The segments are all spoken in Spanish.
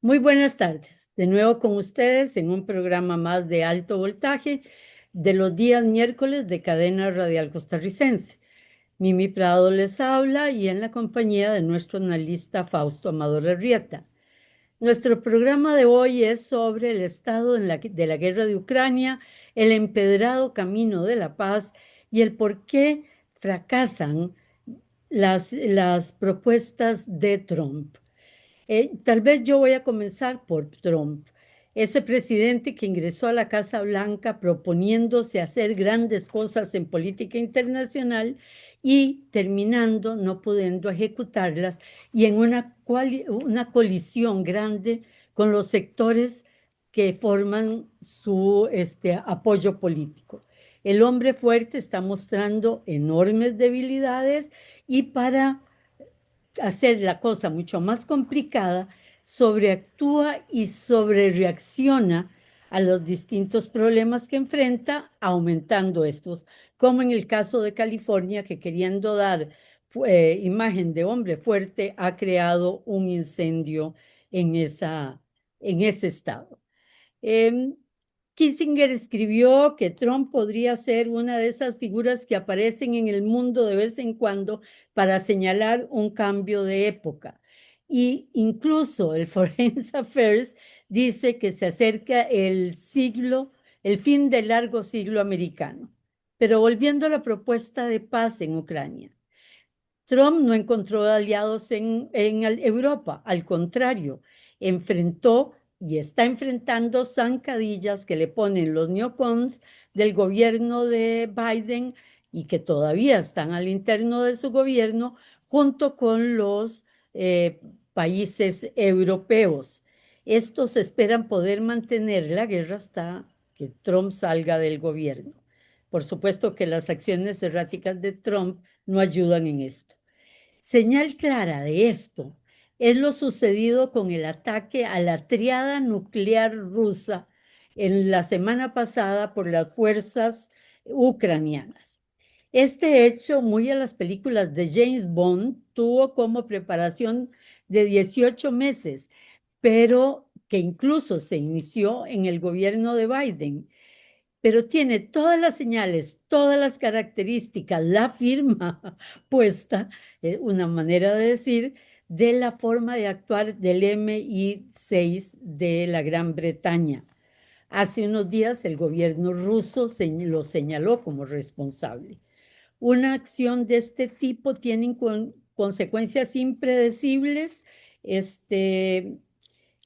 Muy buenas tardes. De nuevo con ustedes en un programa más de alto voltaje de los días miércoles de Cadena Radial Costarricense. Mimi Prado les habla y en la compañía de nuestro analista Fausto Amador Arrieta. Nuestro programa de hoy es sobre el estado de la guerra de Ucrania, el empedrado camino de la paz y el por qué fracasan las propuestas de Trump. Tal vez yo voy a comenzar por Trump, ese presidente que ingresó a la Casa Blanca proponiéndose hacer grandes cosas en política internacional y terminando no pudiendo ejecutarlas y en una colisión grande con los sectores que forman su apoyo político. El hombre fuerte está mostrando enormes debilidades y para hacer la cosa mucho más complicada, sobreactúa y sobrereacciona a los distintos problemas que enfrenta, aumentando estos, como en el caso de California, que queriendo dar imagen de hombre fuerte, ha creado un incendio en, en ese estado. Em, Kissinger escribió que Trump podría ser una de esas figuras que aparecen en el mundo de vez en cuando para señalar un cambio de época. Y incluso el Foreign Affairs dice que se acerca el fin del largo siglo americano. Pero volviendo a la propuesta de paz en Ucrania, Trump no encontró aliados en Europa, al contrario, enfrentó y está enfrentando zancadillas que le ponen los neocons del gobierno de Biden y que todavía están al interno de su gobierno, junto con los eh, países europeos. Estos esperan poder mantener la guerra hasta que Trump salga del gobierno. Por supuesto que las acciones erráticas de Trump no ayudan en esto. Señal clara de esto es lo sucedido con el ataque a la triada nuclear rusa en la semana pasada por las fuerzas ucranianas. Este hecho, muy a las películas de James Bond, tuvo como preparación de 18 meses, pero que incluso se inició en el gobierno de Biden, pero tiene todas las señales, todas las características, la firma puesta, una manera de decir, de la forma de actuar del MI6 de la Gran Bretaña. Hace unos días el gobierno ruso lo señaló como responsable. Una acción de este tipo tiene consecuencias impredecibles, este,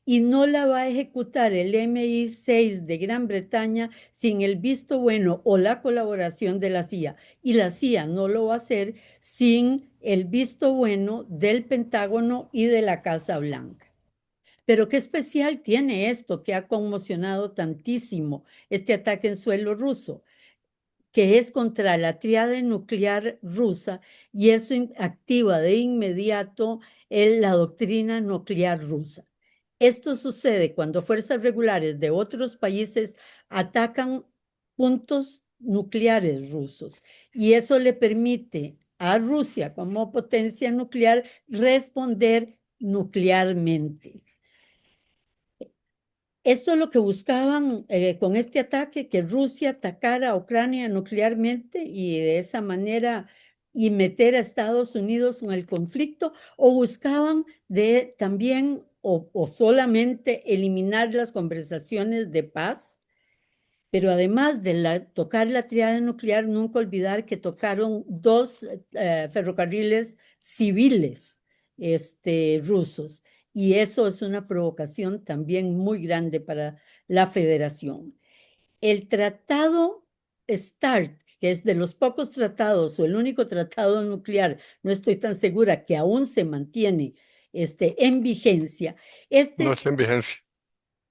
y no la va a ejecutar el MI6 de Gran Bretaña sin el visto bueno o la colaboración de la CIA. Y la CIA no lo va a hacer sin el visto bueno del Pentágono y de la Casa Blanca. Pero qué especial tiene esto que ha conmocionado tantísimo este ataque en suelo ruso, que es contra la triada nuclear rusa y eso activa de inmediato la doctrina nuclear rusa. Esto sucede cuando fuerzas regulares de otros países atacan puntos nucleares rusos y eso le permite a Rusia como potencia nuclear responder nuclearmente. Esto es lo que buscaban con este ataque, que Rusia atacara a Ucrania nuclearmente y de esa manera y meter a Estados Unidos en el conflicto, o buscaban de también o solamente eliminar las conversaciones de paz, pero además de tocar la triada nuclear, nunca olvidar que tocaron dos ferrocarriles civiles rusos. Y eso es una provocación también muy grande para la federación. El tratado START, que es de los pocos tratados o el único tratado nuclear, no estoy tan segura que aún se mantiene en vigencia. No Este está en vigencia.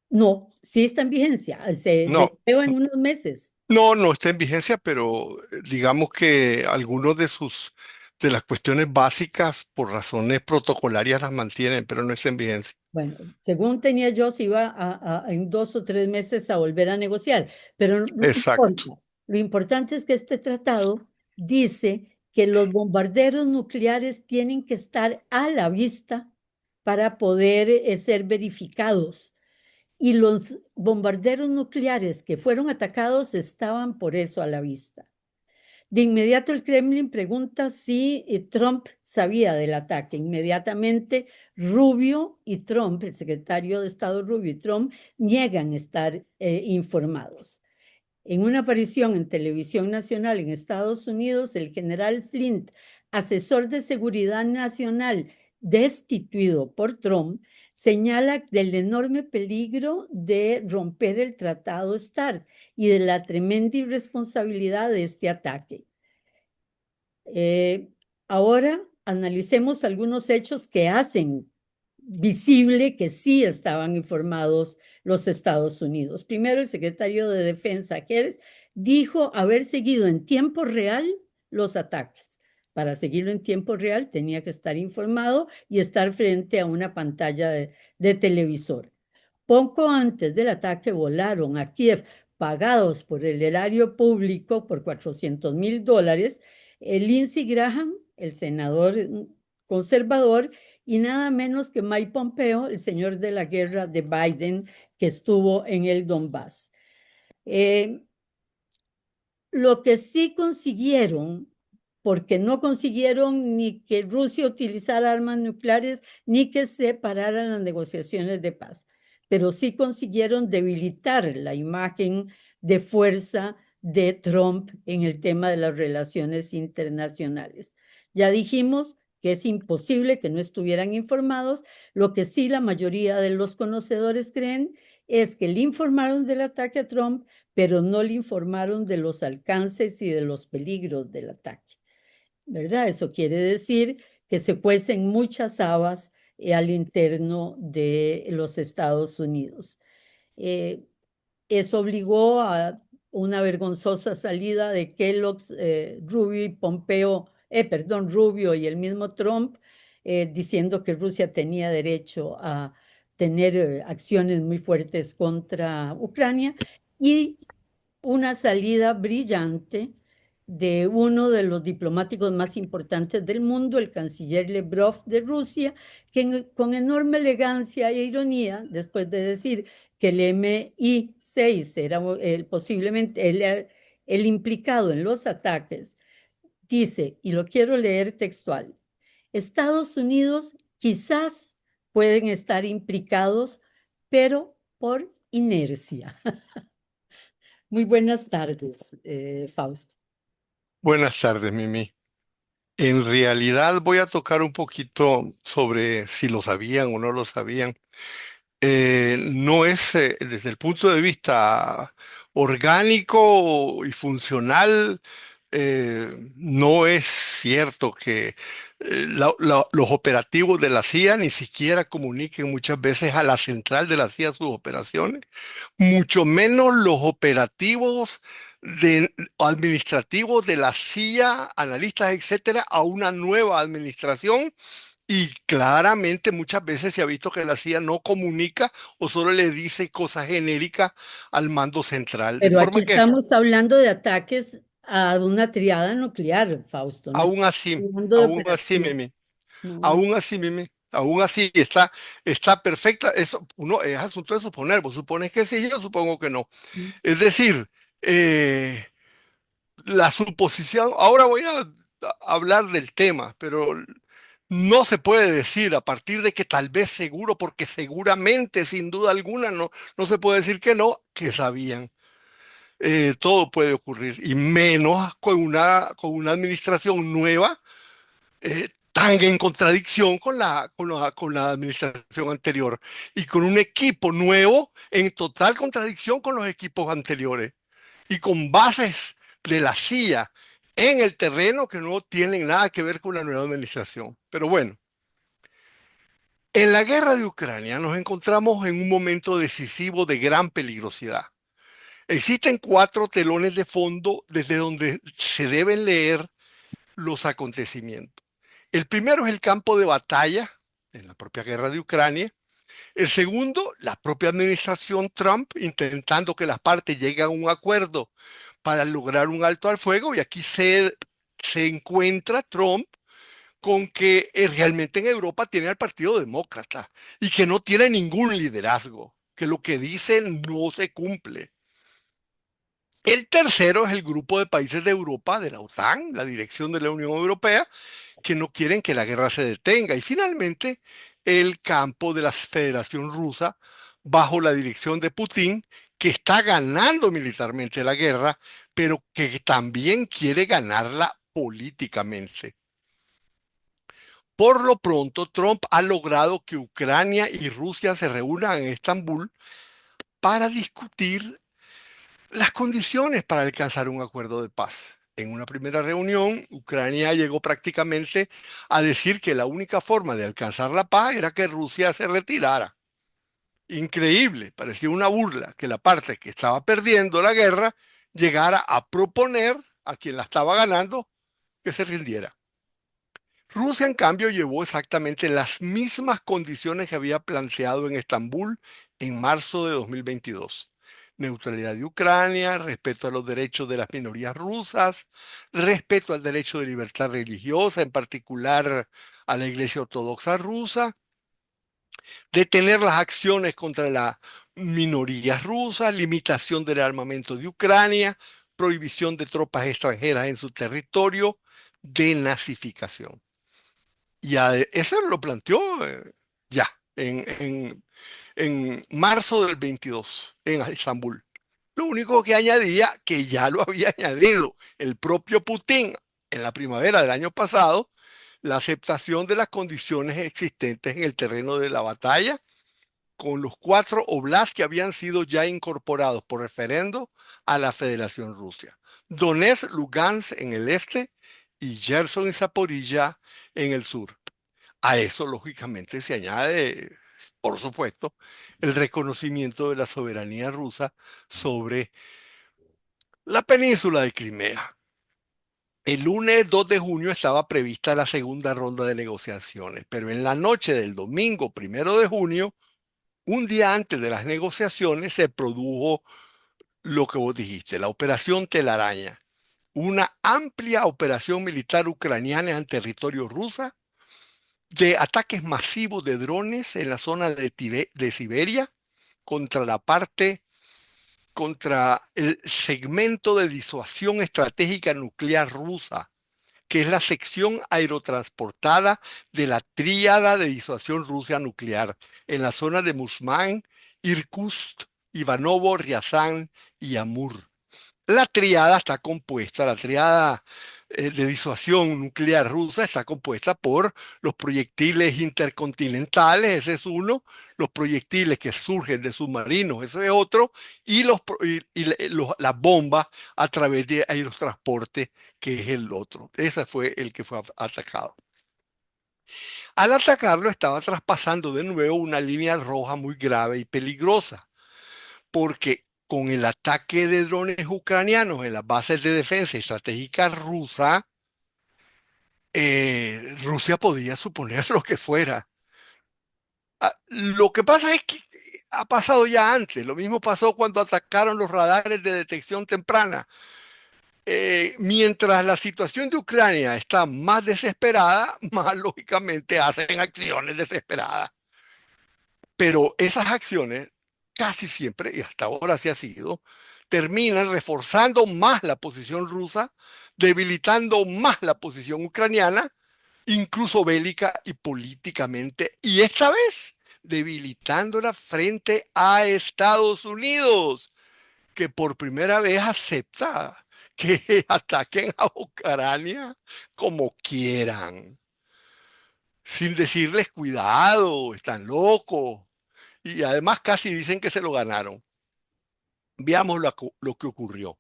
no, sí está en vigencia, se No, renueva en unos meses. no está en vigencia, pero digamos que algunos de las cuestiones básicas por razones protocolarias las mantienen, pero no está en vigencia. Bueno, según tenía yo, se iba en 2 o 3 meses a volver a negociar, pero no Exacto. importa. Lo importante es que este tratado dice que los bombarderos nucleares tienen que estar a la vista para poder ser verificados. Y los bombarderos nucleares que fueron atacados estaban por eso a la vista. De inmediato el Kremlin pregunta si Trump sabía del ataque. Inmediatamente Rubio y Trump, el secretario de Estado Rubio y Trump, niegan estar informados. En una aparición en televisión nacional en Estados Unidos, el general Flint, asesor de seguridad nacional destituido por Trump, señala del enorme peligro de romper el Tratado START y de la tremenda irresponsabilidad de este ataque. Ahora analicemos algunos hechos que hacen visible que sí estaban informados los Estados Unidos. Primero, el secretario de Defensa, Keres, dijo haber seguido en tiempo real los ataques. Para seguirlo en tiempo real tenía que estar informado y estar frente a una pantalla de televisor. Poco antes del ataque volaron a Kiev, pagados por el erario público por $400,000, Lindsey Graham, el senador conservador, y nada menos que Mike Pompeo, el señor de la guerra de Biden, que estuvo en el Donbass. Lo que sí consiguieron, porque no consiguieron ni que Rusia utilizara armas nucleares, ni que se pararan las negociaciones de paz, pero sí consiguieron debilitar la imagen de fuerza de Trump en el tema de las relaciones internacionales. Ya dijimos que es imposible que no estuvieran informados. Lo que sí la mayoría de los conocedores creen es que le informaron del ataque a Trump, pero no le informaron de los alcances y de los peligros del ataque, ¿verdad? Eso quiere decir que se cuecen muchas habas al interno de los Estados Unidos. Eso obligó a una vergonzosa salida de Kellogg's, Rubio y Pompeo, perdón, Rubio y el mismo Trump, diciendo que Rusia tenía derecho a tener acciones muy fuertes contra Ucrania, y una salida brillante de uno de los diplomáticos más importantes del mundo, el canciller Lavrov de Rusia, que con enorme elegancia e ironía, después de decir que el MI6 era posiblemente el implicado en los ataques, dice, y lo quiero leer textual: Estados Unidos quizás pueden estar implicados, pero por inercia. Muy buenas tardes, Fausto. Buenas tardes, Mimi. En realidad voy a tocar un poquito sobre si lo sabían o no lo sabían. No es, desde el punto de vista orgánico y funcional, no es cierto que los operativos de la CIA ni siquiera comuniquen muchas veces a la central de la CIA sus operaciones, mucho menos los operativos administrativos de la CIA, analistas, etcétera, a una nueva administración. Y claramente muchas veces se ha visto que la CIA no comunica o solo le dice cosas genéricas al mando central. De Pero aquí forma que estamos hablando de ataques a una triada nuclear, Fausto. No aún estamos así, hablando de aún así, operaciones. Mimi, No. aún así, Mimi, aún así está perfecta. Eso uno es asunto de suponer. Vos supones que sí, yo supongo que no. Es decir, eh, la suposición, ahora voy a hablar del tema, pero no se puede decir a partir de que tal vez seguro, porque seguramente, sin duda alguna, no se puede decir que no, que sabían. Todo puede ocurrir, y menos con una administración nueva, tan en contradicción con la administración anterior, y con un equipo nuevo en total contradicción con los equipos anteriores, y con bases de la CIA en el terreno que no tienen nada que ver con la nueva administración. Pero bueno, en la guerra de Ucrania nos encontramos en un momento decisivo de gran peligrosidad. Existen cuatro telones de fondo desde donde se deben leer los acontecimientos. El primero es el campo de batalla en la propia guerra de Ucrania. El segundo, la propia administración Trump intentando que las partes lleguen a un acuerdo para lograr un alto al fuego. Y aquí se encuentra Trump con que realmente en Europa tiene al Partido Demócrata y que no tiene ningún liderazgo, que lo que dicen no se cumple. El tercero es el grupo de países de Europa, de la OTAN, la dirección de la Unión Europea, que no quieren que la guerra se detenga. Y finalmente, el campo de la Federación Rusa, bajo la dirección de Putin, que está ganando militarmente la guerra, pero que también quiere ganarla políticamente. Por lo pronto, Trump ha logrado que Ucrania y Rusia se reúnan en Estambul para discutir las condiciones para alcanzar un acuerdo de paz. En una primera reunión, Ucrania llegó prácticamente a decir que la única forma de alcanzar la paz era que Rusia se retirara. Increíble, parecía una burla que la parte que estaba perdiendo la guerra llegara a proponer a quien la estaba ganando que se rindiera. Rusia, en cambio, llevó exactamente las mismas condiciones que había planteado en Estambul en marzo de 2022. Neutralidad de Ucrania, respeto a los derechos de las minorías rusas, respeto al derecho de libertad religiosa, en particular a la Iglesia Ortodoxa rusa, detener las acciones contra las minorías rusas, limitación del armamento de Ucrania, prohibición de tropas extranjeras en su territorio, denazificación. Y eso lo planteó ya en marzo del 22 en Estambul. Lo único que añadía, que ya lo había añadido el propio Putin en la primavera del año pasado, la aceptación de las condiciones existentes en el terreno de la batalla, con los 4 óblasts que habían sido ya incorporados por referendo a la Federación Rusa. Donetsk, Lugansk en el este y Gerson y Zaporilla en el sur. A eso, lógicamente, se añade, por supuesto, el reconocimiento de la soberanía rusa sobre la península de Crimea. El lunes 2 de junio estaba prevista la segunda ronda de negociaciones, pero en la noche del domingo 1 de junio, un día antes de las negociaciones, se produjo lo que vos dijiste, la Operación Telaraña, una amplia operación militar ucraniana en territorio ruso de ataques masivos de drones en la zona de Siberia contra contra el segmento de disuasión estratégica nuclear rusa, que es la sección aerotransportada de la tríada de disuasión rusa nuclear en la zona de Murmansk, Irkutsk, Ivanovo, Ryazán y Amur. La tríada de disuasión nuclear rusa está compuesta por los proyectiles intercontinentales, ese es uno, los proyectiles que surgen de submarinos, ese es otro, y, las bombas a través de aerotransporte, que es el otro. Ese fue el que fue atacado. Al atacarlo estaba traspasando de nuevo una línea roja muy grave y peligrosa porque con el ataque de drones ucranianos en las bases de defensa estratégica rusa, Rusia podía suponer lo que fuera. Lo que pasa es que ha pasado ya antes. Lo mismo pasó cuando atacaron los radares de detección temprana. Mientras la situación de Ucrania está más desesperada, más lógicamente hacen acciones desesperadas. Pero esas acciones casi siempre, y hasta ahora así ha sido, terminan reforzando más la posición rusa, debilitando más la posición ucraniana, incluso bélica y políticamente, y esta vez debilitándola frente a Estados Unidos, que por primera vez acepta que ataquen a Ucrania como quieran, sin decirles cuidado, están locos. Y además casi dicen que se lo ganaron. Veamos lo que ocurrió.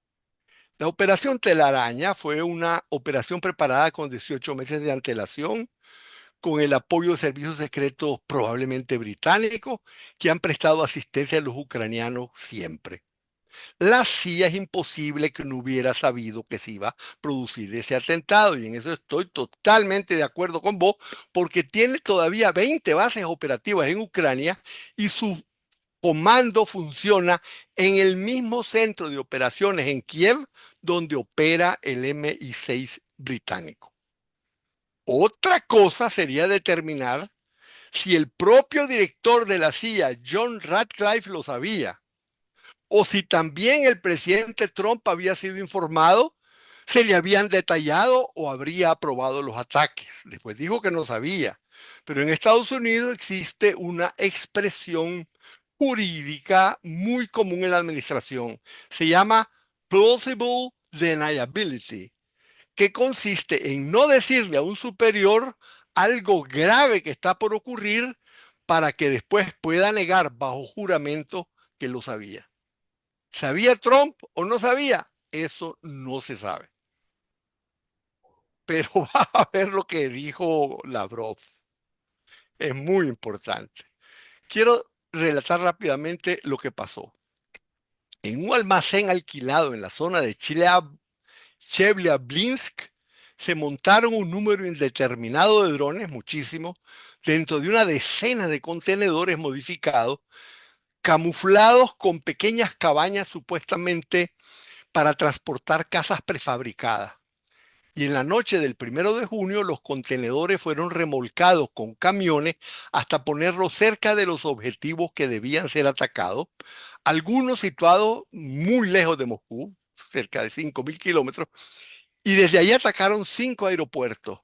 La operación Telaraña fue una operación preparada con 18 meses de antelación, con el apoyo de servicios secretos probablemente británicos, que han prestado asistencia a los ucranianos siempre. La CIA es imposible que no hubiera sabido que se iba a producir ese atentado, y en eso estoy totalmente de acuerdo con vos, porque tiene todavía 20 bases operativas en Ucrania y su comando funciona en el mismo centro de operaciones en Kiev donde opera el MI6 británico. Otra cosa sería determinar si el propio director de la CIA, John Ratcliffe, lo sabía, o si también el presidente Trump había sido informado, se le habían detallado o habría aprobado los ataques. Después dijo que no sabía, pero en Estados Unidos existe una expresión jurídica muy común en la administración. Se llama plausible deniability, que consiste en no decirle a un superior algo grave que está por ocurrir para que después pueda negar bajo juramento que lo sabía. ¿Sabía Trump o no sabía? Eso no se sabe. Pero va a ver lo que dijo Lavrov. Es muy importante. Quiero relatar rápidamente lo que pasó. En un almacén alquilado en la zona de Chelyabinsk, se montaron un número indeterminado de drones, muchísimos, dentro de una decena de contenedores modificados, camuflados con pequeñas cabañas supuestamente para transportar casas prefabricadas. Y en la noche del 1 de junio, los contenedores fueron remolcados con camiones hasta ponerlos cerca de los objetivos que debían ser atacados, algunos situados muy lejos de Moscú, cerca de 5.000 kilómetros, y desde allí atacaron 5 aeropuertos: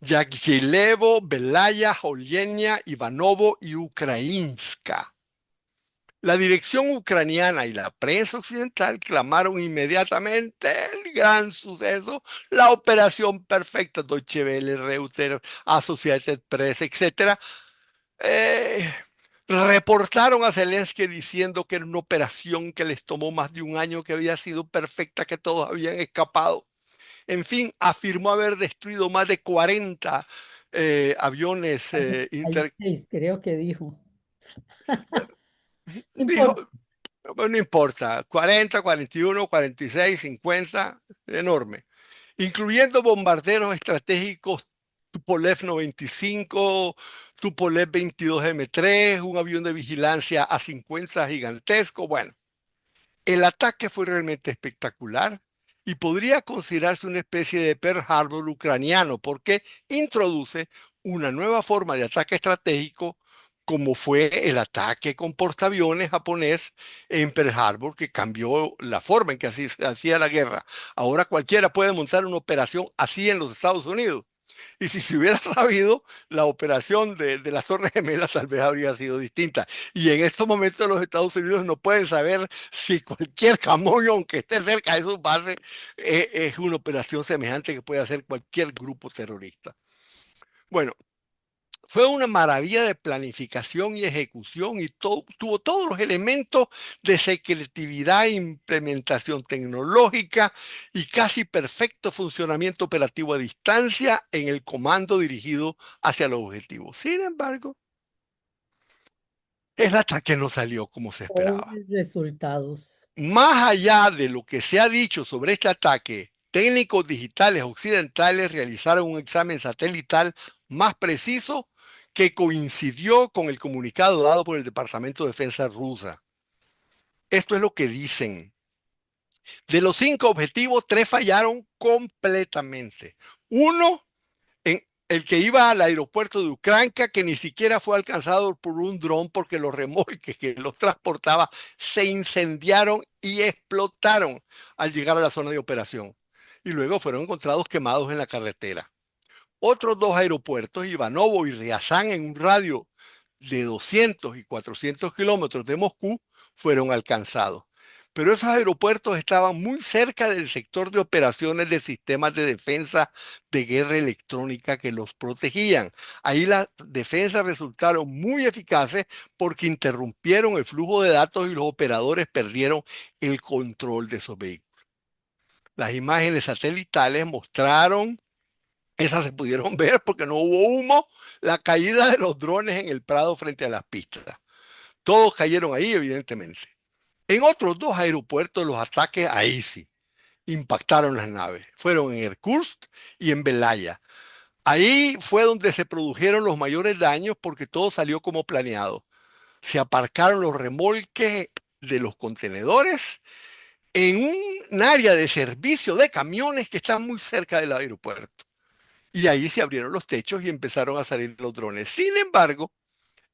Yagilevo, Belaya, Olyenia, Ivanovo y Ukrainska. La dirección ucraniana y la prensa occidental clamaron inmediatamente el gran suceso, la operación perfecta. Deutsche Welle, Reuters, Associated Press, etcétera, eh, reportaron a Zelensky diciendo que era una operación que les tomó más de un año, que había sido perfecta, que todos habían escapado. En fin, afirmó haber destruido más de 40 aviones. 46, creo que dijo. No Dijo, importa. bueno, no importa, 40, 41, 46, 50, enorme, incluyendo bombarderos estratégicos Tupolev 95, Tupolev 22M3, un avión de vigilancia A-50 gigantesco. Bueno, el ataque fue realmente espectacular y podría considerarse una especie de Pearl Harbor ucraniano, porque introduce una nueva forma de ataque estratégico, como fue el ataque con portaaviones japonés en Pearl Harbor, que cambió la forma en que así se hacía la guerra. Ahora cualquiera puede montar una operación así en los Estados Unidos. Y si se hubiera sabido, la operación de las Torres Gemelas tal vez habría sido distinta. Y en estos momentos los Estados Unidos no pueden saber si cualquier camón que esté cerca de sus bases es una operación semejante que puede hacer cualquier grupo terrorista. Bueno, fue una maravilla de planificación y ejecución, y tuvo todos los elementos de secretividad, implementación tecnológica y casi perfecto funcionamiento operativo a distancia en el comando dirigido hacia los objetivos. Sin embargo, el ataque no salió como se esperaba. Pobres resultados. Más allá de lo que se ha dicho sobre este ataque, técnicos digitales occidentales realizaron un examen satelital más preciso, que coincidió con el comunicado dado por el Departamento de Defensa rusa. Esto es lo que dicen. De los 5 objetivos, 3 fallaron completamente. Uno, en el que iba al aeropuerto de Ukranka, que ni siquiera fue alcanzado por un dron, porque los remolques que los transportaba se incendiaron y explotaron al llegar a la zona de operación. Y luego fueron encontrados quemados en la carretera. Otros 2 aeropuertos, Ivanovo y Ryazán, en un radio de 200 y 400 kilómetros de Moscú, fueron alcanzados. Pero esos aeropuertos estaban muy cerca del sector de operaciones de sistemas de defensa de guerra electrónica que los protegían. Ahí las defensas resultaron muy eficaces porque interrumpieron el flujo de datos y los operadores perdieron el control de esos vehículos. Las imágenes satelitales mostraron, esas se pudieron ver porque no hubo humo, la caída de los drones en el prado frente a las pistas. Todos cayeron ahí, evidentemente. En otros 2 aeropuertos, los ataques ahí sí impactaron las naves. Fueron en Irkutsk y en Belaya. Ahí fue donde se produjeron los mayores daños porque todo salió como planeado. Se aparcaron los remolques de los contenedores en un área de servicio de camiones que está muy cerca del aeropuerto. Y ahí se abrieron los techos y empezaron a salir los drones. Sin embargo,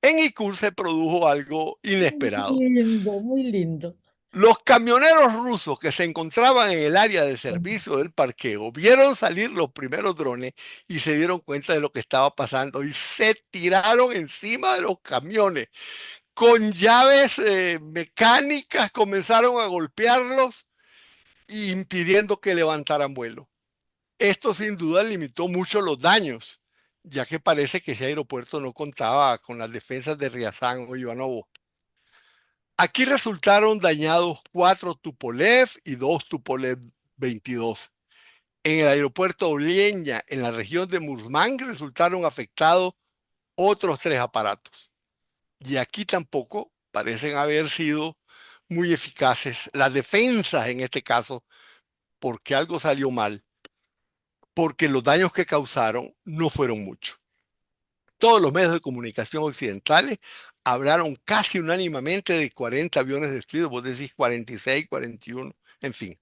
en Ikul se produjo algo inesperado. Muy lindo, muy lindo. Los camioneros rusos que se encontraban en el área de servicio del parqueo vieron salir los primeros drones y se dieron cuenta de lo que estaba pasando y se tiraron encima de los camiones. Con llaves mecánicas comenzaron a golpearlos, impidiendo que levantaran vuelo. Esto sin duda limitó mucho los daños, ya que parece que ese aeropuerto no contaba con las defensas de Riazán o Ivanovo. Aquí resultaron dañados 4 Tupolev y 2 Tupolev-22. En el aeropuerto Oleña, en la región de Murmansk, resultaron afectados otros 3 aparatos. Y aquí tampoco parecen haber sido muy eficaces las defensas en este caso, porque algo salió mal, porque los daños que causaron no fueron muchos. Todos los medios de comunicación occidentales hablaron casi unánimemente de 40 aviones destruidos, vos decís 46, 41, en fin.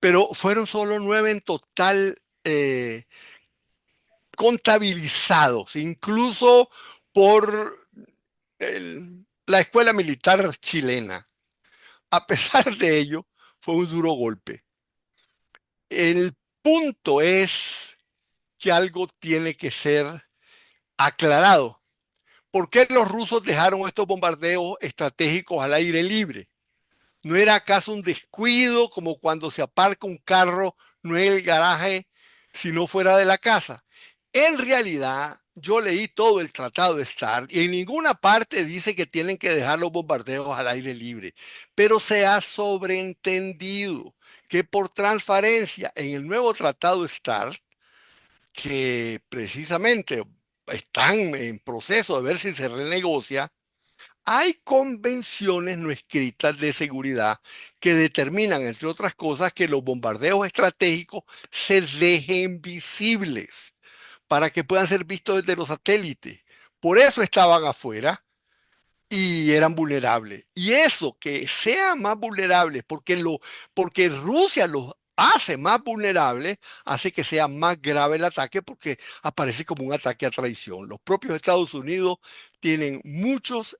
Pero fueron solo 9 en total contabilizados, incluso por la escuela militar chilena. A pesar de ello, fue un duro golpe. El punto es que algo tiene que ser aclarado. ¿Por qué los rusos dejaron estos bombardeos estratégicos al aire libre? ¿No era acaso un descuido como cuando se aparca un carro no en el garaje, sino fuera de la casa? En realidad, yo leí todo el Tratado de START y en ninguna parte dice que tienen que dejar los bombardeos al aire libre, pero se ha sobreentendido que por transparencia en el nuevo Tratado de START, que precisamente están en proceso de ver si se renegocia, hay convenciones no escritas de seguridad que determinan, entre otras cosas, que los bombardeos estratégicos se dejen visibles para que puedan ser vistos desde los satélites. Por eso estaban afuera y eran vulnerables. Y eso, que sean más vulnerables, porque Rusia los hace más vulnerables, hace que sea más grave el ataque porque aparece como un ataque a traición. Los propios Estados Unidos tienen muchos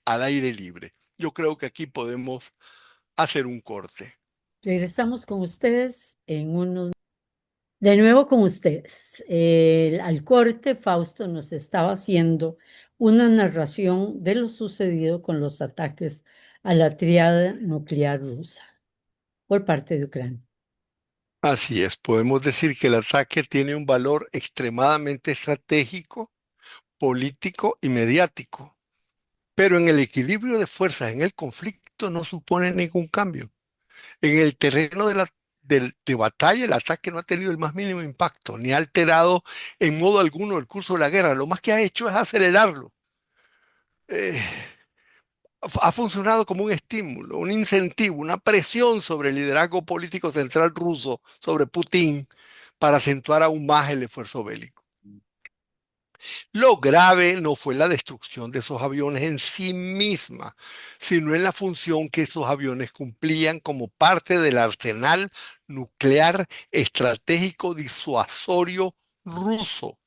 al aire libre. Yo creo que aquí podemos hacer un corte. Regresamos con ustedes en unos... De nuevo con ustedes. Al corte, Fausto nos estaba haciendo una narración de lo sucedido con los ataques a la tríada nuclear rusa por parte de Ucrania. Así es, podemos decir que el ataque tiene un valor extremadamente estratégico, político y mediático, pero en el equilibrio de fuerzas en el conflicto no supone ningún cambio. En el terreno de batalla, el ataque no ha tenido el más mínimo impacto, ni ha alterado en modo alguno el curso de la guerra. Lo más que ha hecho es acelerarlo. Eh, ha funcionado como un estímulo, un incentivo, una presión sobre el liderazgo político central ruso, sobre Putin, para acentuar aún más el esfuerzo bélico. Lo grave no fue la destrucción de esos aviones en sí misma, sino en la función que esos aviones cumplían como parte del arsenal nuclear estratégico disuasorio ruso,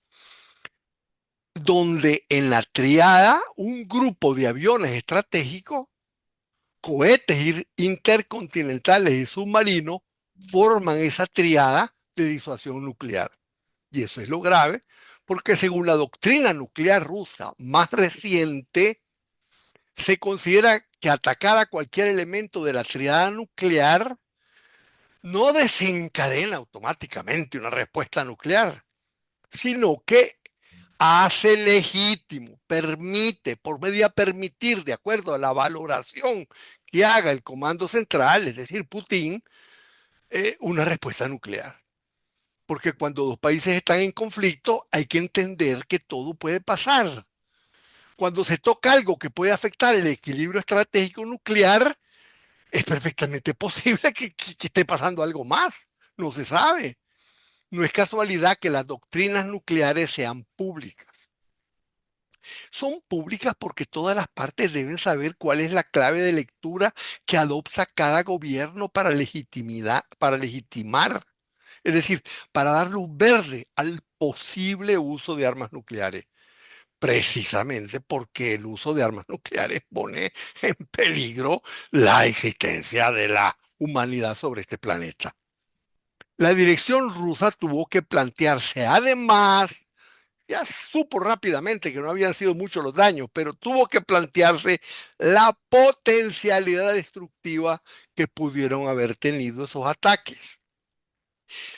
donde en la triada un grupo de aviones estratégicos, cohetes intercontinentales y submarinos forman esa triada de disuasión nuclear. Y eso es lo grave, porque según la doctrina nuclear rusa más reciente, se considera que atacar a cualquier elemento de la triada nuclear no desencadena automáticamente una respuesta nuclear, sino que hace legítimo, permite, por medio de permitir, de acuerdo a la valoración que haga el comando central, es decir, Putin, una respuesta nuclear. Porque cuando dos países están en conflicto, hay que entender que todo puede pasar. Cuando se toca algo que puede afectar el equilibrio estratégico nuclear, es perfectamente posible que esté pasando algo más. No se sabe. No es casualidad que las doctrinas nucleares sean públicas. Son públicas porque todas las partes deben saber cuál es la clave de lectura que adopta cada gobierno para legitimar, es decir, para dar luz verde al posible uso de armas nucleares, precisamente porque el uso de armas nucleares pone en peligro la existencia de la humanidad sobre este planeta. La dirección rusa tuvo que plantearse, además, ya supo rápidamente que no habían sido muchos los daños, pero tuvo que plantearse la potencialidad destructiva que pudieron haber tenido esos ataques.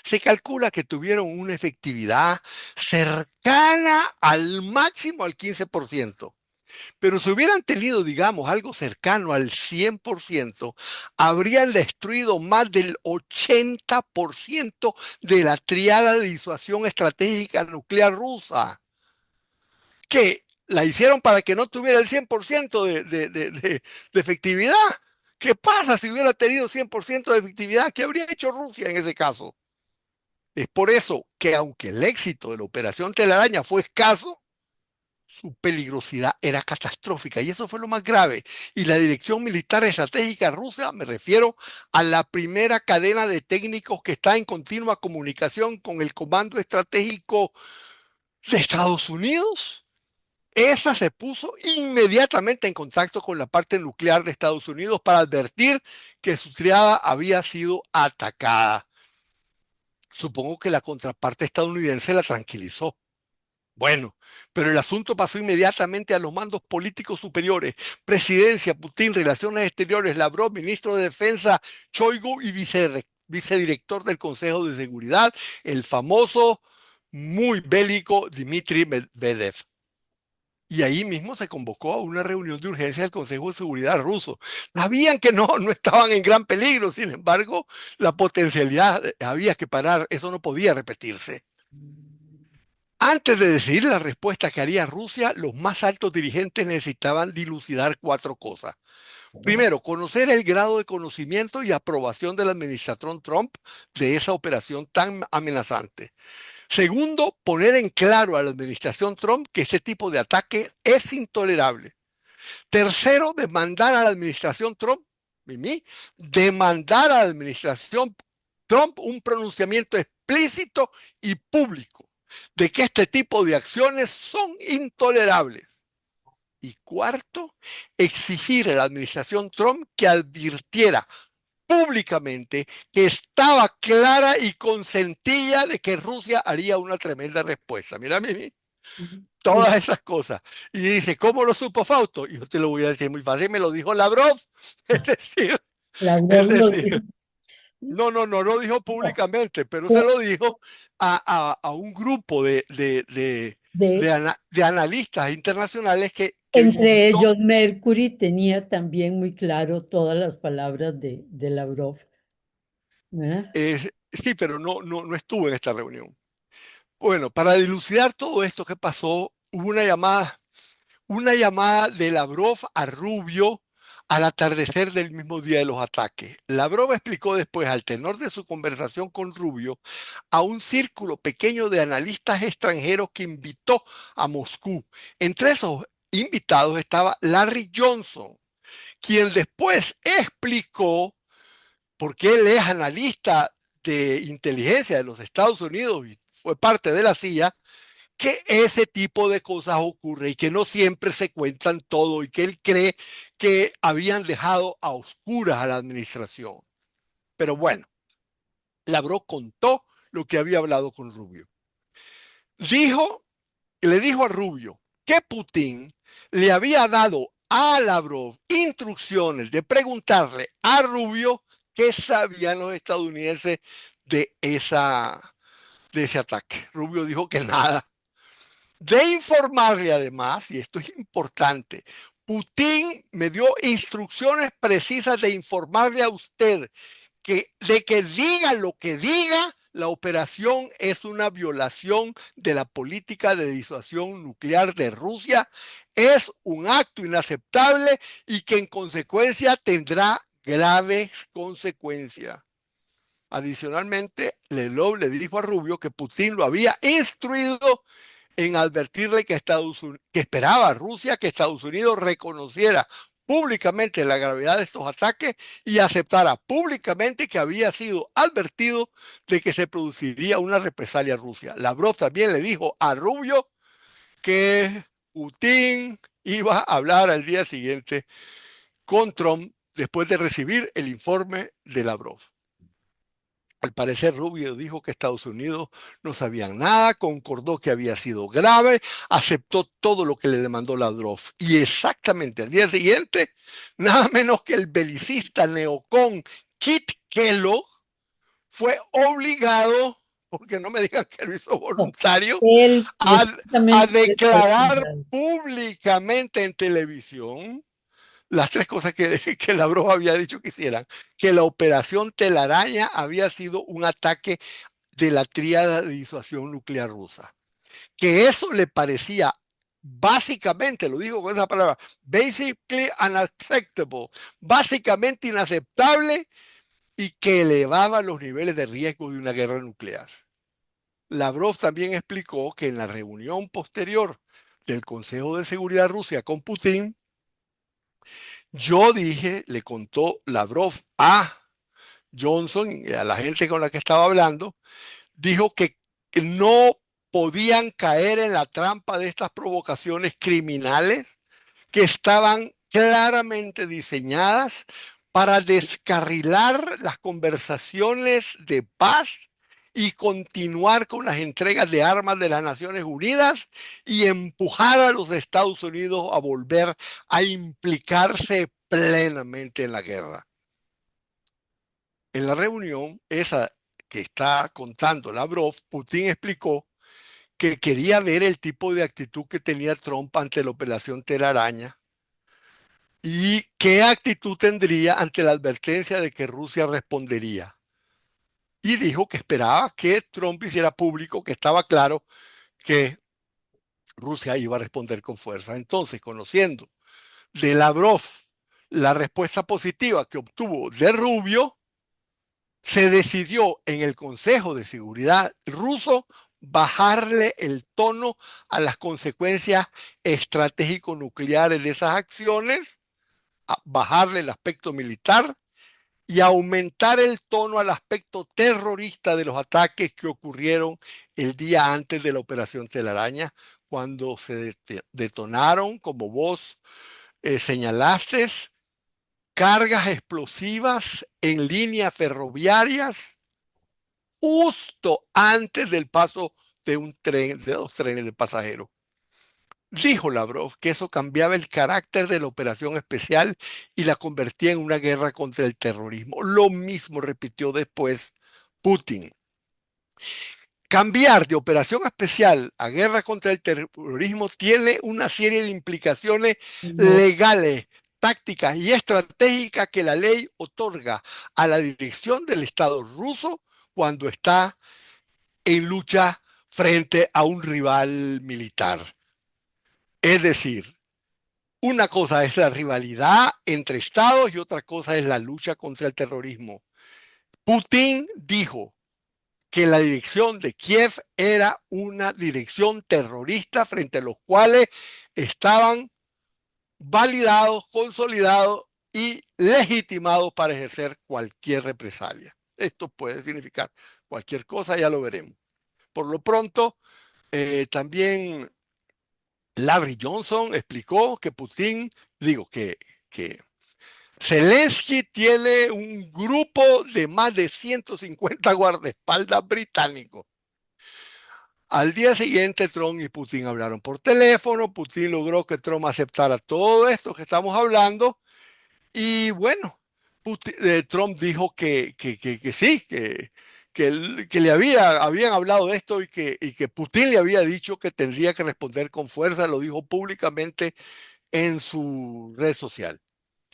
Se calcula que tuvieron una efectividad cercana al máximo al 15%. Pero si hubieran tenido, digamos, algo cercano al 100%, habrían destruido más del 80% de la triada de disuasión estratégica nuclear rusa, que la hicieron para que no tuviera el 100% de efectividad. ¿Qué pasa si hubiera tenido 100% de efectividad? ¿Qué habría hecho Rusia en ese caso? Es por eso que aunque el éxito de la Operación Telaraña fue escaso, su peligrosidad era catastrófica y eso fue lo más grave. Y la Dirección Militar Estratégica rusa, me refiero a la primera cadena de técnicos que está en continua comunicación con el Comando Estratégico de Estados Unidos, esa se puso inmediatamente en contacto con la parte nuclear de Estados Unidos para advertir que su triada había sido atacada. Supongo que la contraparte estadounidense la tranquilizó. Bueno, pero el asunto pasó inmediatamente a los mandos políticos superiores, presidencia, Putin, relaciones exteriores, Lavrov, ministro de Defensa, Shoigu y vicedirector del Consejo de Seguridad, el famoso, muy bélico Dmitry Medvedev. Y ahí mismo se convocó a una reunión de urgencia del Consejo de Seguridad ruso. Sabían que no estaban en gran peligro, sin embargo, la potencialidad había que parar, eso no podía repetirse. Antes de decidir la respuesta que haría Rusia, los más altos dirigentes necesitaban dilucidar cuatro cosas. Primero, conocer el grado de conocimiento y aprobación de la administración Trump de esa operación tan amenazante. Segundo, poner en claro a la administración Trump que este tipo de ataque es intolerable. Tercero, demandar a la administración Trump, demandar a la administración Trump un pronunciamiento explícito y público de que este tipo de acciones son intolerables. Y cuarto, exigir a la administración Trump que advirtiera públicamente que estaba clara y consentía de que Rusia haría una tremenda respuesta. Mira, Mimi, Sí, todas esas cosas. Y dice, ¿cómo lo supo Fausto? Y yo te lo voy a decir muy fácil, me lo dijo Lavrov. Es decir, es Lavrov lo dijo. decir, no lo dijo No, públicamente, pero se fue lo dijo a un grupo de, de analistas internacionales que entre invitó. ellos Mercury tenía también muy claro todas las palabras de Lavrov, ¿verdad? Sí, pero no estuvo en esta reunión. Bueno, para dilucidar todo esto que pasó, hubo una llamada de Lavrov a Rubio al atardecer del mismo día de los ataques. Lavrov explicó después, al tenor de su conversación con Rubio, a un círculo pequeño de analistas extranjeros que invitó a Moscú. Entre esos invitados estaba Larry Johnson, quien después explicó, porque él es analista de inteligencia de los Estados Unidos y fue parte de la CIA, que ese tipo de cosas ocurre y que no siempre se cuentan todo y que él cree que habían dejado a oscuras a la administración. Pero bueno, Lavrov contó lo que había hablado con Rubio. Dijo, le dijo a Rubio que Putin le había dado a Lavrov instrucciones de preguntarle a Rubio qué sabían los estadounidenses de, de ese ataque. Rubio dijo que nada. De informarle además, y esto es importante, Putin me dio instrucciones precisas de informarle a usted que de que diga lo que diga, la operación es una violación de la política de disuasión nuclear de Rusia, es un acto inaceptable y que en consecuencia tendrá graves consecuencias. Adicionalmente, Lelov le dijo a Rubio que Putin lo había instruido en advertirle que esperaba a Rusia que Estados Unidos reconociera públicamente la gravedad de estos ataques y aceptara públicamente que había sido advertido de que se produciría una represalia a Rusia. Lavrov también le dijo a Rubio que Putin iba a hablar al día siguiente con Trump después de recibir el informe de Lavrov. Al parecer, Rubio dijo que Estados Unidos no sabían nada, concordó que había sido grave, aceptó todo lo que le demandó Lavrov. Y exactamente al día siguiente, nada menos que el belicista neocon Kit Kellogg fue obligado, porque no me digan que lo hizo No, voluntario, él a, a precisamente fue declarar obligado. públicamente en televisión las tres cosas que Lavrov había dicho que hicieran, que la operación Telaraña había sido un ataque de la tríada de disuasión nuclear rusa, que eso le parecía básicamente, lo digo con esa palabra, basically unacceptable, básicamente inaceptable y que elevaba los niveles de riesgo de una guerra nuclear. Lavrov también explicó que en la reunión posterior del Consejo de Seguridad Rusia con Putin, yo dije, le contó Lavrov a Johnson y a la gente con la que estaba hablando, dijo que no podían caer en la trampa de estas provocaciones criminales que estaban claramente diseñadas para descarrilar las conversaciones de paz y continuar con las entregas de armas de las Naciones Unidas y empujar a los Estados Unidos a volver a implicarse plenamente en la guerra. En la reunión esa que está contando Lavrov, Putin explicó que quería ver el tipo de actitud que tenía Trump ante la operación Telaraña y qué actitud tendría ante la advertencia de que Rusia respondería. Y dijo que esperaba que Trump hiciera público que estaba claro que Rusia iba a responder con fuerza. Entonces, conociendo de Lavrov la respuesta positiva que obtuvo de Rubio, se decidió en el Consejo de Seguridad ruso bajarle el tono a las consecuencias estratégico-nucleares de esas acciones, bajarle el aspecto militar y aumentar el tono al aspecto terrorista de los ataques que ocurrieron el día antes de la Operación Telaraña, cuando se detonaron, como vos señalaste, cargas explosivas en líneas ferroviarias justo antes del paso de un tren, de dos trenes de pasajeros. Dijo Lavrov que eso cambiaba el carácter de la operación especial y la convertía en una guerra contra el terrorismo. Lo mismo repitió después Putin. Cambiar de operación especial a guerra contra el terrorismo tiene una serie de implicaciones No, legales, tácticas y estratégicas que la ley otorga a la dirección del Estado ruso cuando está en lucha frente a un rival militar. Es decir, una cosa es la rivalidad entre estados y otra cosa es la lucha contra el terrorismo. Putin dijo que la dirección de Kiev era una dirección terrorista frente a los cuales estaban validados, consolidados y legitimados para ejercer cualquier represalia. Esto puede significar cualquier cosa, ya lo veremos. Por lo pronto, también Larry Johnson explicó que Putin, digo, que Zelensky tiene un grupo de más de 150 guardaespaldas británicos. Al día siguiente, Trump y Putin hablaron por teléfono. Putin logró que Trump aceptara todo esto que estamos hablando. Y bueno, Trump dijo que sí, que le habían hablado de esto y que Putin le había dicho que tendría que responder con fuerza. Lo dijo públicamente en su red social.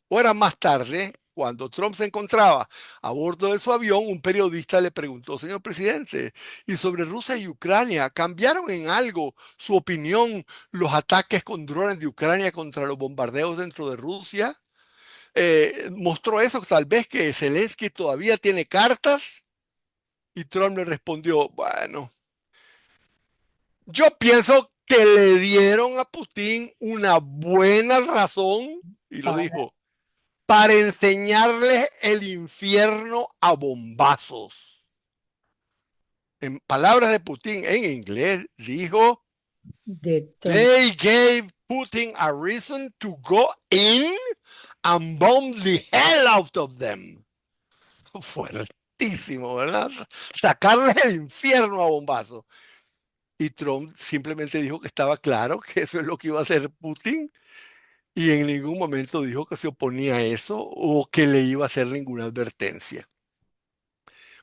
Horas más tarde, cuando Trump se encontraba a bordo de su avión, un periodista le preguntó, señor presidente, ¿y sobre Rusia y Ucrania cambiaron en algo su opinión los ataques con drones de Ucrania contra los bombardeos dentro de Rusia? Mostró eso, tal vez que Zelensky todavía tiene cartas. Y Trump le respondió, bueno, yo pienso que le dieron a Putin una buena razón Y lo para, dijo, para enseñarles el infierno a bombazos. En palabras de Putin en inglés, dijo, de they gave Putin a reason to go in and bomb the hell out of them. Fuertísimo, ¿verdad? Sacarles el infierno a bombazos. Y Trump simplemente dijo que estaba claro que eso es lo que iba a hacer Putin y en ningún momento dijo que se oponía a eso o que le iba a hacer ninguna advertencia.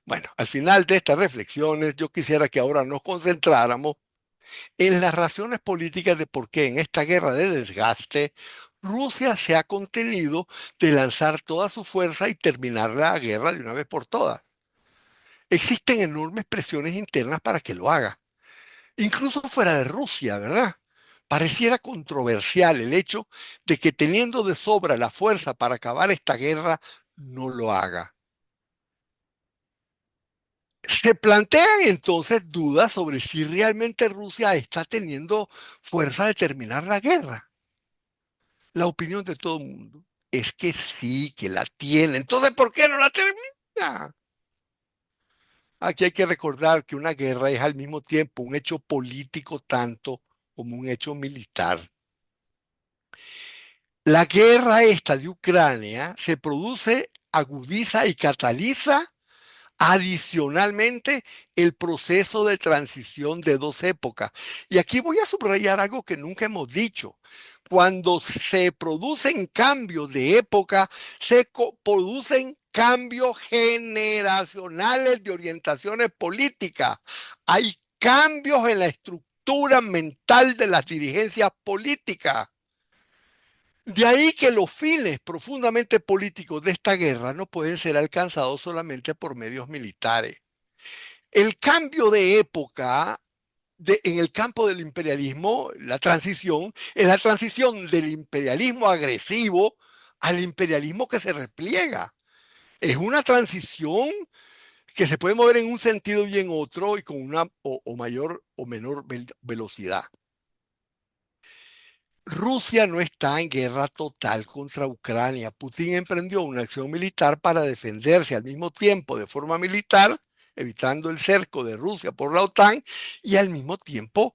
Bueno, al final de estas reflexiones, yo quisiera que ahora nos concentráramos en las razones políticas de por qué en esta guerra de desgaste Rusia se ha contenido de lanzar toda su fuerza y terminar la guerra de una vez por todas. Existen enormes presiones internas para que lo haga, incluso fuera de Rusia, ¿verdad? Pareciera controversial el hecho de que teniendo de sobra la fuerza para acabar esta guerra, no lo haga. Se plantean entonces dudas sobre si realmente Rusia está teniendo fuerza de terminar la guerra. La opinión de todo el mundo es que sí, que la tiene. Entonces, ¿por qué no la termina? Aquí hay que recordar que una guerra es al mismo tiempo un hecho político tanto como un hecho militar. La guerra esta de Ucrania se produce, agudiza y cataliza adicionalmente el proceso de transición de dos épocas. Y aquí voy a subrayar algo que nunca hemos dicho. Cuando se producen cambios de época, producen cambios generacionales de orientaciones políticas. Hay cambios en la estructura mental de las dirigencias políticas. De ahí que los fines profundamente políticos de esta guerra no pueden ser alcanzados solamente por medios militares. El cambio de época en el campo del imperialismo, la transición, es la transición del imperialismo agresivo al imperialismo que se repliega. Es una transición que se puede mover en un sentido y en otro y con una o mayor o menor velocidad. Rusia no está en guerra total contra Ucrania. Putin emprendió una acción militar para defenderse al mismo tiempo de forma militar, evitando el cerco de Rusia por la OTAN, y al mismo tiempo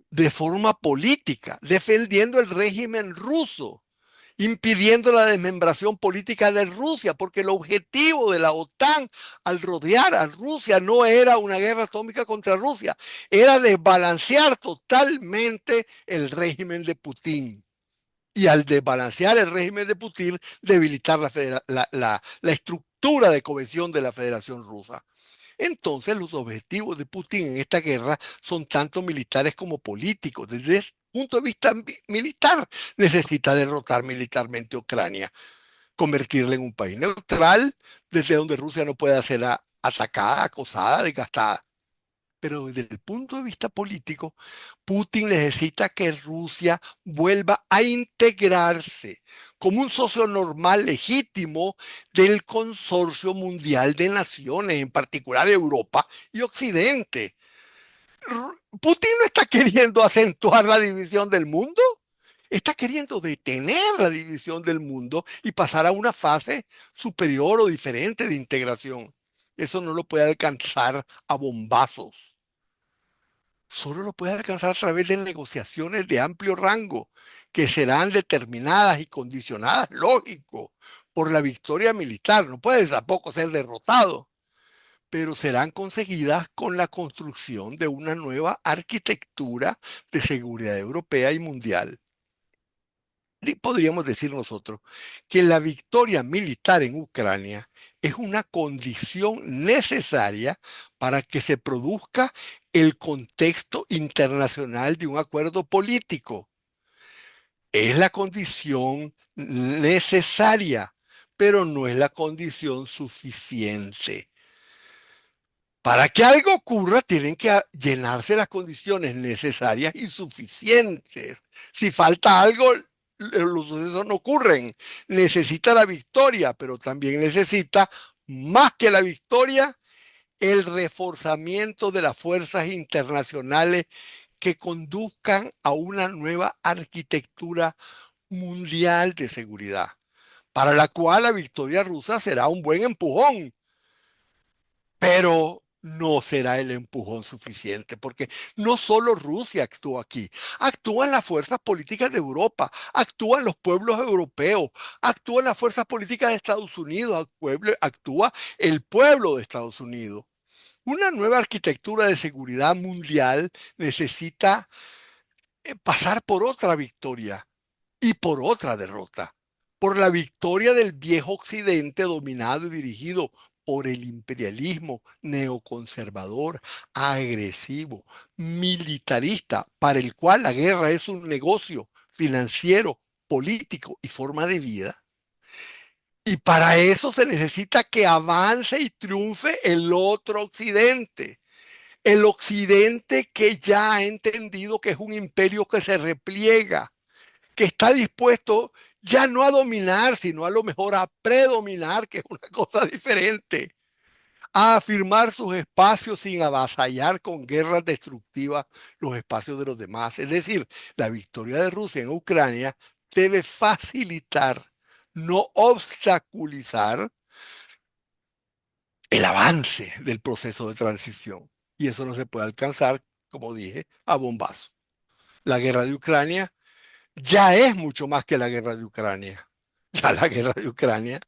de forma política, defendiendo el régimen ruso, impidiendo la desmembración política de Rusia, porque el objetivo de la OTAN al rodear a Rusia no era una guerra atómica contra Rusia, era desbalancear totalmente el régimen de Putin. Y al desbalancear el régimen de Putin, debilitar la estructura de cohesión de la Federación Rusa. Entonces, los objetivos de Putin en esta guerra son tanto militares como políticos. Desde el punto de vista militar, necesita derrotar militarmente a Ucrania, convertirla en un país neutral, desde donde Rusia no pueda ser atacada, acosada, desgastada. Pero desde el punto de vista político, Putin necesita que Rusia vuelva a integrarse como un socio normal, legítimo del consorcio mundial de naciones, en particular Europa y Occidente. Putin no está queriendo acentuar la división del mundo, está queriendo detener la división del mundo y pasar a una fase superior o diferente de integración. Eso no lo puede alcanzar a bombazos. Solo lo puede alcanzar a través de negociaciones de amplio rango, que serán determinadas y condicionadas, lógico, por la victoria militar. No puede tampoco ser derrotado, pero serán conseguidas con la construcción de una nueva arquitectura de seguridad europea y mundial. Y podríamos decir nosotros que la victoria militar en Ucrania es una condición necesaria para que se produzca el contexto internacional de un acuerdo político. Es la condición necesaria, pero no es la condición suficiente. Para que algo ocurra, tienen que llenarse las condiciones necesarias y suficientes. Si falta algo, los sucesos no ocurren. Necesita la victoria, pero también necesita, más que la victoria, el reforzamiento de las fuerzas internacionales que conduzcan a una nueva arquitectura mundial de seguridad, para la cual la victoria rusa será un buen empujón, pero no será el empujón suficiente, porque no solo Rusia actúa aquí, actúan las fuerzas políticas de Europa, actúan los pueblos europeos, actúan las fuerzas políticas de Estados Unidos, actúa el pueblo de Estados Unidos. Una nueva arquitectura de seguridad mundial necesita pasar por otra victoria y por otra derrota, por la victoria del viejo Occidente dominado y dirigido por el imperialismo neoconservador, agresivo, militarista, para el cual la guerra es un negocio financiero, político y forma de vida. Y para eso se necesita que avance y triunfe el otro Occidente. El Occidente que ya ha entendido que es un imperio que se repliega, que está dispuesto ya no a dominar, sino a lo mejor a predominar, que es una cosa diferente, a afirmar sus espacios sin avasallar con guerras destructivas los espacios de los demás. Es decir, la victoria de Rusia en Ucrania debe facilitar, no obstaculizar el avance del proceso de transición. Y eso no se puede alcanzar, como dije, a bombazo. La guerra de Ucrania ya es mucho más que la guerra de Ucrania. Ya la guerra de Ucrania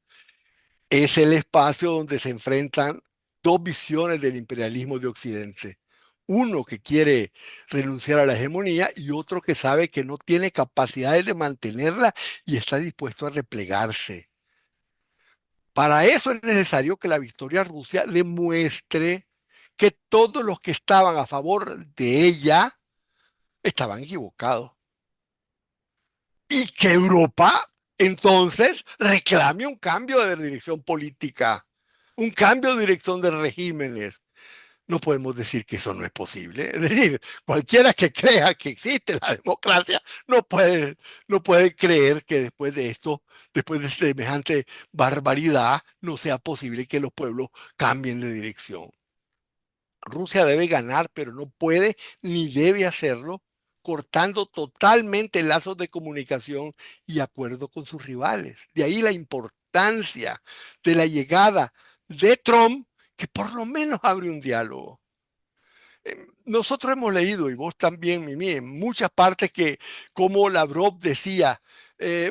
es el espacio donde se enfrentan dos visiones del imperialismo de Occidente. Uno que quiere renunciar a la hegemonía y otro que sabe que no tiene capacidades de mantenerla y está dispuesto a replegarse. Para eso es necesario que la victoria rusa demuestre que todos los que estaban a favor de ella estaban equivocados y que Europa entonces reclame un cambio de dirección política, un cambio de dirección de regímenes. No podemos decir que eso no es posible. Es decir, cualquiera que crea que existe la democracia no puede creer que después de esto, después de semejante barbaridad, no sea posible que los pueblos cambien de dirección. Rusia debe ganar, pero no puede ni debe hacerlo cortando totalmente lazos de comunicación y acuerdo con sus rivales. De ahí la importancia de la llegada de Trump, que por lo menos abre un diálogo. Nosotros hemos leído, y vos también, Mimi, en muchas partes que, como Lavrov decía,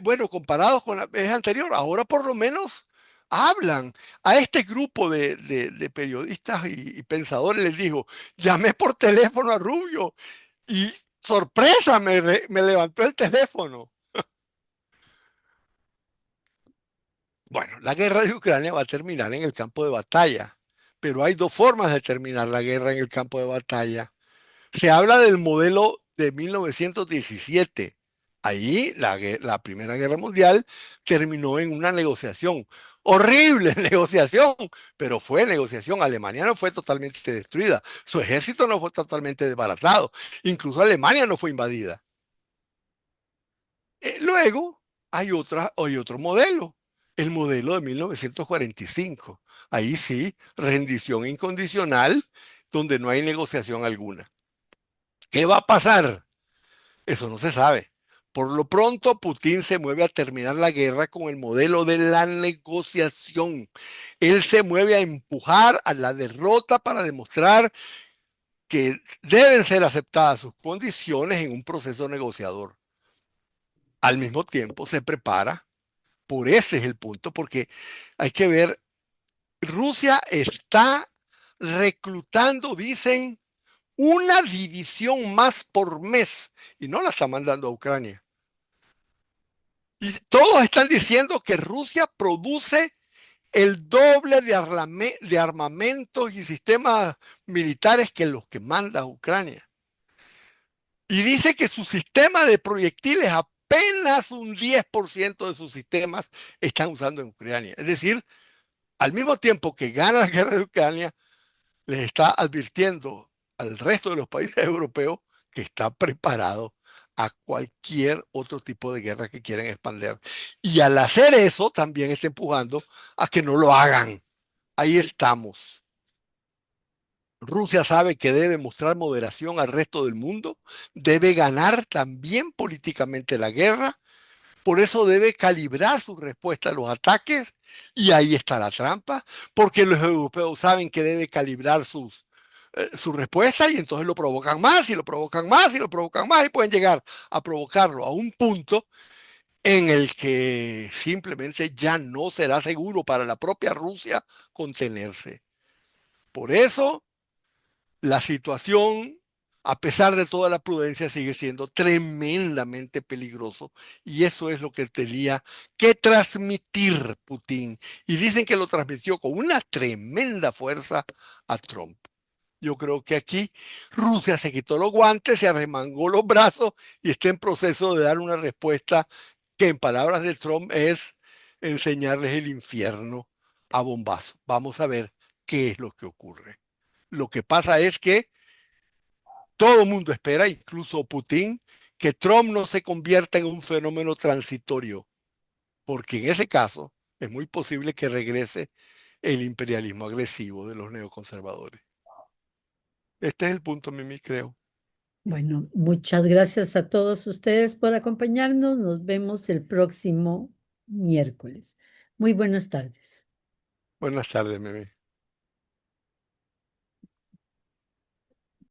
bueno, comparados con la vez anterior, ahora por lo menos hablan. A este grupo de periodistas y pensadores les dijo, llamé por teléfono a Rubio y sorpresa, me levantó el teléfono. Bueno, la guerra de Ucrania va a terminar en el campo de batalla, pero hay dos formas de terminar la guerra en el campo de batalla. Se habla del modelo de 1917. Allí la Primera Guerra Mundial terminó en una negociación. Horrible negociación, pero fue negociación. Alemania no fue totalmente destruida. Su ejército no fue totalmente desbaratado. Incluso Alemania no fue invadida. Luego hay otro modelo, el modelo de 1945. Ahí sí, rendición incondicional, donde no hay negociación alguna. ¿Qué va a pasar? Eso no se sabe. Por lo pronto, Putin se mueve a terminar la guerra con el modelo de la negociación. Él se mueve a empujar a la derrota para demostrar que deben ser aceptadas sus condiciones en un proceso negociador. Al mismo tiempo, se prepara, por este es el punto, porque hay que ver, Rusia está reclutando, dicen, una división más por mes y no la está mandando a Ucrania. Y todos están diciendo que Rusia produce el doble de armamentos y sistemas militares que los que manda a Ucrania. Y dice que su sistema de proyectiles, apenas un 10% de sus sistemas están usando en Ucrania. Es decir, al mismo tiempo que gana la guerra de Ucrania, les está advirtiendo al resto de los países europeos que está preparado a cualquier otro tipo de guerra que quieran expandir. Y al hacer eso, también está empujando a que no lo hagan. Ahí estamos. Rusia sabe que debe mostrar moderación al resto del mundo, debe ganar también políticamente la guerra, Por eso debe calibrar su respuesta a los ataques y ahí está la trampa, porque los europeos saben que debe calibrar su respuesta y entonces lo provocan más y lo provocan más y lo provocan más y pueden llegar a provocarlo a un punto en el que simplemente ya no será seguro para la propia Rusia contenerse. Por eso la situación, a pesar de toda la prudencia, sigue siendo tremendamente peligroso. Y eso es lo que tenía que transmitir Putin. Y dicen que lo transmitió con una tremenda fuerza a Trump. Yo creo que aquí Rusia se quitó los guantes, se arremangó los brazos y está en proceso de dar una respuesta que en palabras de Trump es enseñarles el infierno a bombazo. Vamos a ver qué es lo que ocurre. Lo que pasa es que todo el mundo espera, incluso Putin, que Trump no se convierta en un fenómeno transitorio, porque en ese caso es muy posible que regrese el imperialismo agresivo de los neoconservadores. Este es el punto, Mimi, creo. Bueno, muchas gracias a todos ustedes por acompañarnos. Nos vemos el próximo miércoles. Muy buenas tardes. Buenas tardes, Mimi.